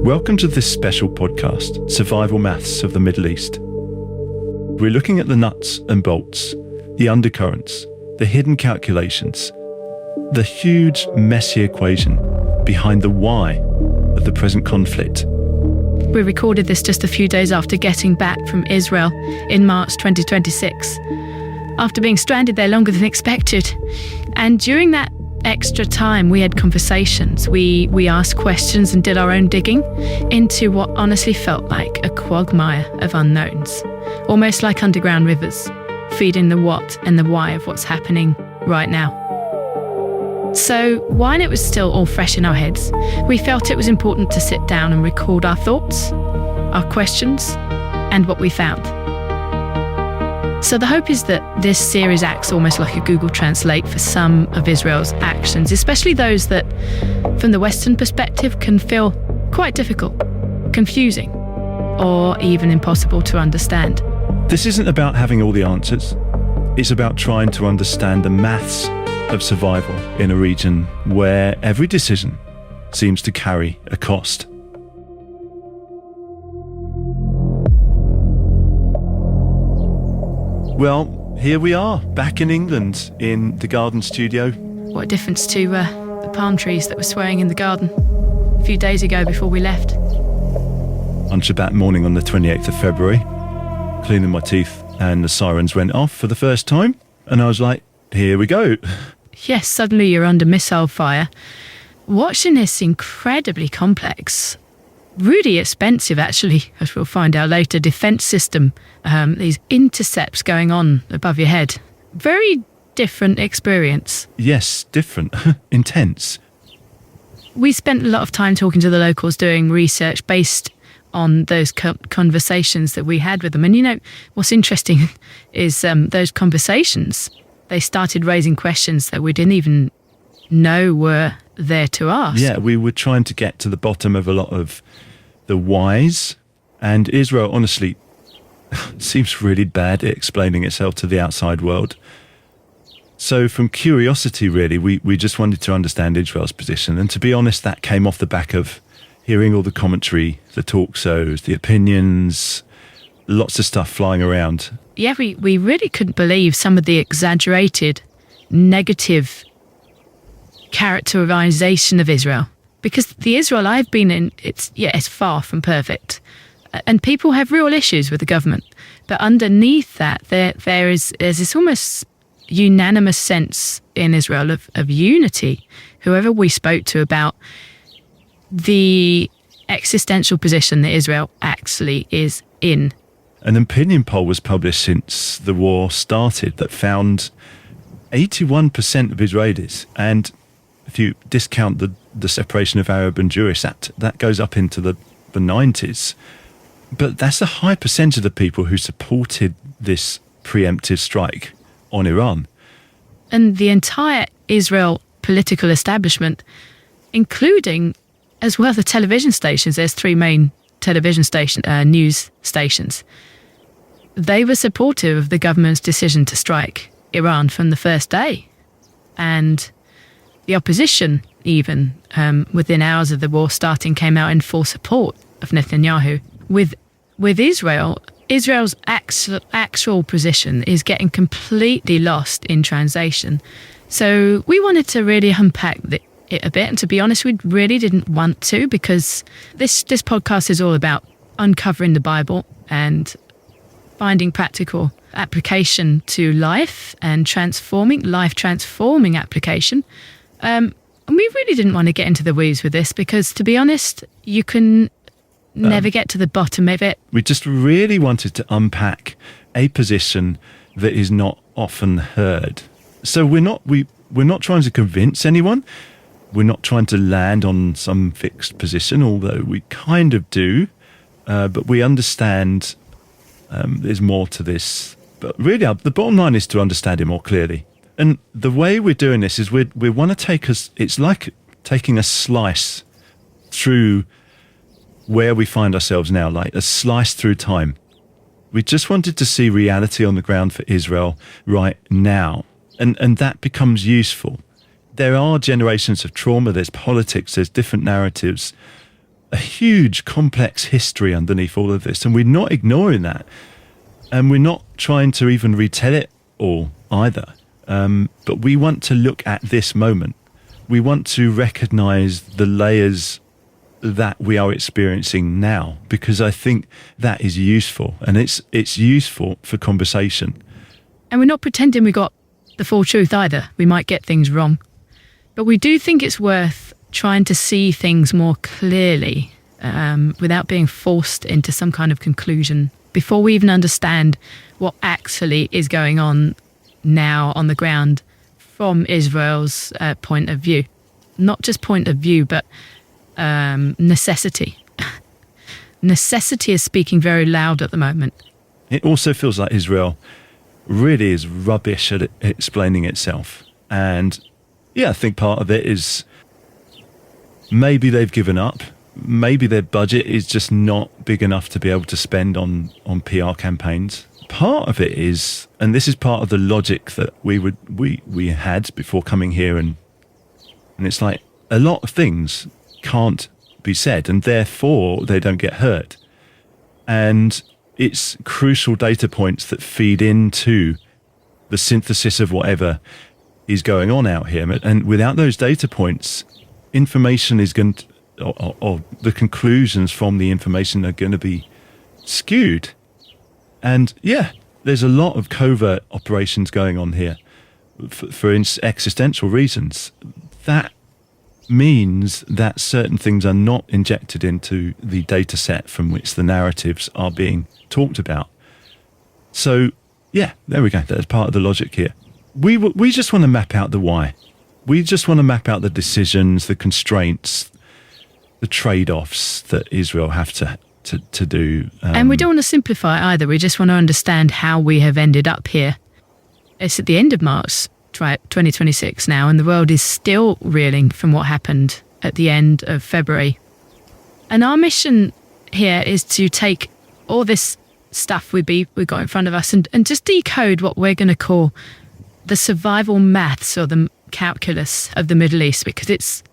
Welcome to this special podcast, Survival Maths of the Middle East. We're looking at the nuts and bolts, the undercurrents, the hidden calculations, the huge, messy equation behind the why of the present conflict. We recorded this just a few days after getting back from Israel in March 2026, after being stranded there longer than expected. And during that extra time, we had conversations. We asked questions and did our own digging into what honestly felt like a quagmire of unknowns, almost like underground rivers, feeding the what and the why of what's happening right now. So while it was still all fresh in our heads, we felt it was important to sit down and record our thoughts, our questions, and what we found. So the hope is that this series acts almost like a Google Translate for some of Israel's actions, especially those that, from the Western perspective, can feel quite difficult, confusing, or even impossible to understand. This isn't about having all the answers. It's about trying to understand the maths of survival in a region where every decision seems to carry a cost. Well, here we are, back in England, in the garden studio. What a difference to the palm trees that were swaying in the garden a few days ago before we left. On Shabbat morning on the 28th of February, cleaning my teeth, and the sirens went off for the first time, and I was like, here we go. Yes, suddenly you're under missile fire. Watching this incredibly complex, really expensive actually, as we'll find out later, defence system, these intercepts going on above your head. Very different experience. Yes, different, intense. We spent a lot of time talking to the locals, doing research based on those conversations that we had with them. And you know, what's interesting is those conversations, they started raising questions that we didn't even know were there to ask. Yeah, we were trying to get to the bottom of a lot of the whys, and Israel honestly seems really bad at explaining itself to the outside world. So from curiosity, really, we just wanted to understand Israel's position. And to be honest, that came off the back of hearing all the commentary, the talk shows, the opinions, lots of stuff flying around. Yeah, we really couldn't believe some of the exaggerated, negative characterization of Israel. Because the Israel I've been in, it's far from perfect. And people have real issues with the government. But underneath that, there's this almost unanimous sense in Israel of unity. Whoever we spoke to about the existential position that Israel actually is in. An opinion poll was published since the war started that found 81% of Israelis, and if you discount the separation of Arab and Jewish, that goes up into the 90s. But that's a high percentage of the people who supported this preemptive strike on Iran. And the entire Israel political establishment, including as well the television stations, there's three main television news stations, they were supportive of the government's decision to strike Iran from the first day. And the opposition, even within hours of the war starting, came out in full support of Netanyahu. With Israel's actual position is getting completely lost in translation. So we wanted to really unpack it a bit. And to be honest, we really didn't want to, because this podcast is all about uncovering the Bible and finding practical application to life and life-transforming application. And we really didn't want to get into the weeds with this because, to be honest, you can never get to the bottom of it. We just really wanted to unpack a position that is not often heard. So we're not trying to convince anyone. We're not trying to land on some fixed position, although we kind of do. But we understand there's more to this. But really, the bottom line is to understand it more clearly. And the way we're doing this is we want to it's like taking a slice through where we find ourselves now, like a slice through time. We just wanted to see reality on the ground for Israel right now. And that becomes useful. There are generations of trauma, there's politics, there's different narratives. a huge complex history underneath all of this, and we're not ignoring that, and we're not trying to even retell it all either. But we want to look at this moment. We want to recognize the layers that we are experiencing now, because I think that is useful, and it's useful for conversation. And we're not pretending we got the full truth either. We might get things wrong. But we do think it's worth trying to see things more clearly without being forced into some kind of conclusion before we even understand what actually is going on now on the ground from Israel's point of view. Not just point of view, but necessity. Necessity is speaking very loud at the moment. It also feels like Israel really is rubbish at explaining itself. And yeah, I think part of it is maybe they've given up. Maybe their budget is just not big enough to be able to spend on PR campaigns. Part of it is, and this is part of the logic that we had before coming here, and it's like a lot of things can't be said, and therefore they don't get heard. And it's crucial data points that feed into the synthesis of whatever is going on out here. And without those data points, information is going to, or the conclusions from the information are going to be skewed. And yeah, there's a lot of covert operations going on here for existential reasons. That means that certain things are not injected into the data set from which the narratives are being talked about. So yeah, there we go. That's part of the logic here. We just want to map out the why. We just want to map out the decisions, the constraints, the trade-offs that Israel have to do. And we don't want to simplify either. We just want to understand how we have ended up here. It's at the end of March 2026 now, and the world is still reeling from what happened at the end of February. And our mission here is to take all this stuff we've got in front of us and just decode what we're going to call the survival maths or the calculus of the Middle East, because it's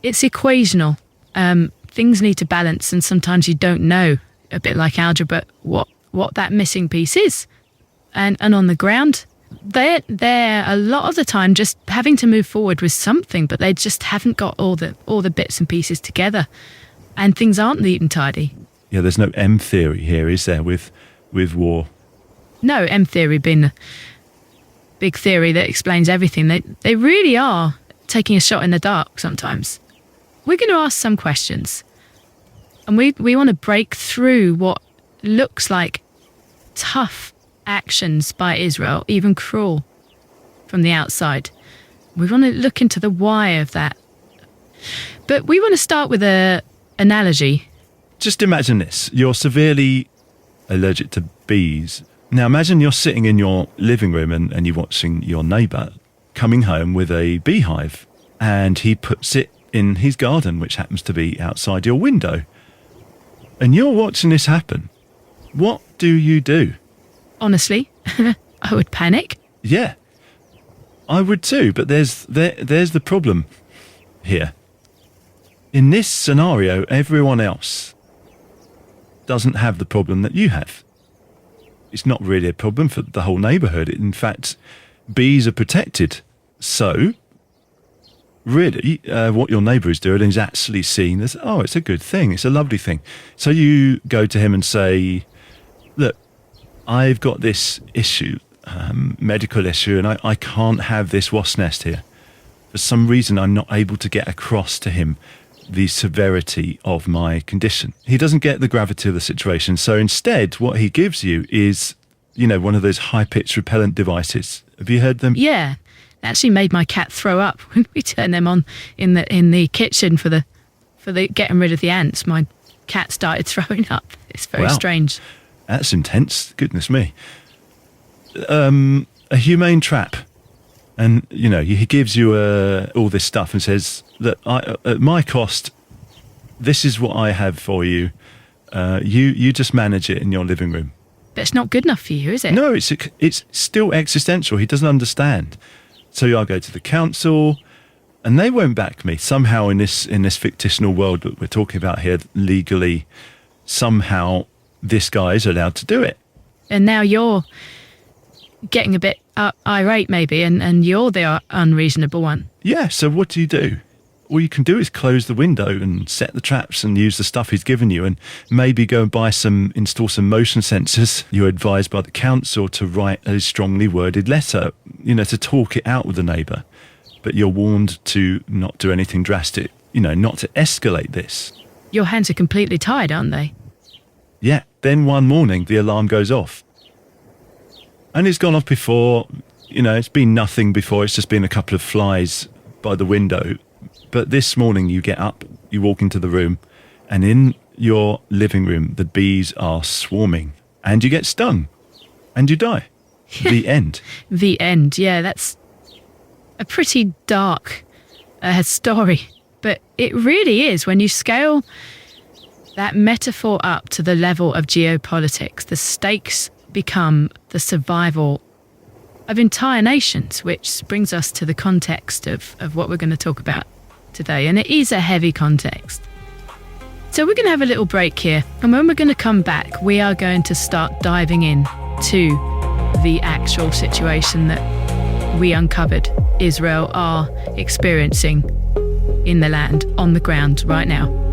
equational. Things need to balance, and sometimes you don't know, a bit like algebra, what that missing piece is. And on the ground, they're a lot of the time just having to move forward with something, but they just haven't got all the bits and pieces together, and things aren't neat and tidy. Yeah, there's no M theory here, is there, with war? No, M theory being a big theory that explains everything. They really are taking a shot in the dark sometimes. We're going to ask some questions, and we want to break through what looks like tough actions by Israel, even cruel from the outside. We want to look into the why of that. But we want to start with an analogy. Just imagine this. You're severely allergic to bees. Now imagine you're sitting in your living room and you're watching your neighbour coming home with a beehive, and he puts it in his garden, which happens to be outside your window. And you're watching this happen. What do you do? Honestly, I would panic. Yeah, I would too, but there's the problem here. In this scenario, everyone else doesn't have the problem that you have. It's not really a problem for the whole neighbourhood. In fact, bees are protected. So, really, what your neighbour is doing is actually seen as, oh, it's a good thing. It's a lovely thing. So you go to him and say, look, I've got this issue, medical issue, and I can't have this wasp nest here. For some reason, I'm not able to get across to him the severity of my condition. He doesn't get the gravity of the situation. So instead, what he gives you is, one of those high-pitched repellent devices. Have you heard them? Yeah. It actually made my cat throw up when we turned them on in the kitchen for the getting rid of the ants. My cat started throwing up. It's very strange. That's intense. Goodness me. A humane trap. And, he gives you all this stuff and says, look, at my cost, this is what I have for you. You just manage it in your living room. But it's not good enough for you, is it? No, it's still existential. He doesn't understand. So I go to the council. And they won't back me. Somehow in this fictional world that we're talking about here, legally, somehow this guy is allowed to do it. And now you're getting a bit irate maybe, and you're the unreasonable one. Yeah, so what do? All you can do is close the window and set the traps and use the stuff he's given you, and maybe go and install some motion sensors. You're advised by the council to write a strongly worded letter, to talk it out with the neighbour. But you're warned to not do anything drastic, not to escalate this. Your hands are completely tied, aren't they? Yeah, then one morning the alarm goes off. And it's gone off before, it's been nothing before, it's just been a couple of flies by the window. But this morning you get up, you walk into the room, and in your living room the bees are swarming, and you get stung, and you die. The end. The end, yeah, that's a pretty dark story. But it really is, when you scale that metaphor up to the level of geopolitics, the stakes become the survival of entire nations, which brings us to the context of what we're going to talk about today. And it is a heavy context. So we're going to have a little break here. And when we're going to come back, we are going to start diving in to the actual situation that we uncovered Israel are experiencing in the land, on the ground right now.